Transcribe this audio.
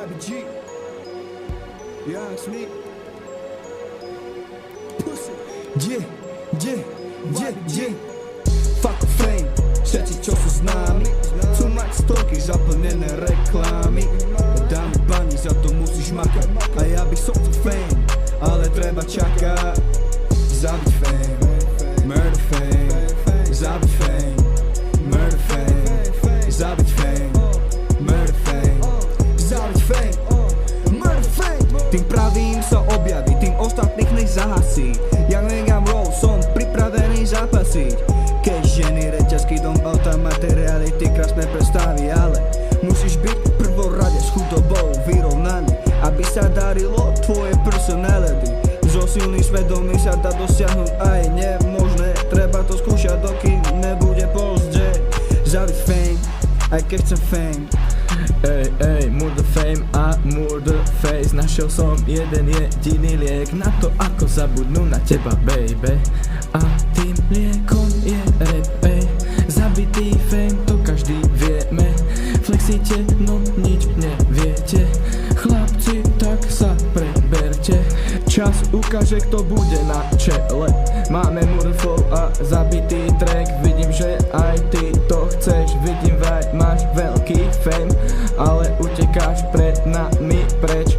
Baby G, Young Smith, Pussy, fuck fame, všetci čo sú známi, too much stoky, zaplnené reklamy. Dáme bani, za to musíš makať, a ja by som chcel fame, ale treba čakať. Zabiť fame, murder fame, zabiť fame, murder fame, zabiť fame, murder fame, zabiť fame, murder fame. Tým pravým sa objaví, tým ostatných nech zahasí. Young Nigam Roll, som pripravený zapasiť. Keď ženy, reťazky, dom, auta, materiality, krásne predstavy, ale musíš byť v prvorade s chudobou vyrovnaný, aby sa darilo tvoje personality. Zo silných svedomí sa dá dosiahnuť aj nemožné, treba to skúšať, dokým nebude pozdie. Zabiť fame, aj keď chcem fame. Ej, murder fame a murder face. Našiel som jeden jediný liek na to, ako zabudnú na teba, baby. A tým liekom je rap, ej. Zabitý fame, to každý vieme. Flexíte, no nič neviete. Chlapci, tak sa preberte. Čas ukáže, kto bude na čele. Máme murder flow a zabitý track. Vidím, že aj ty to chceš. Vidím, vraj máš veľký fame, ale utekáš pred nami preč.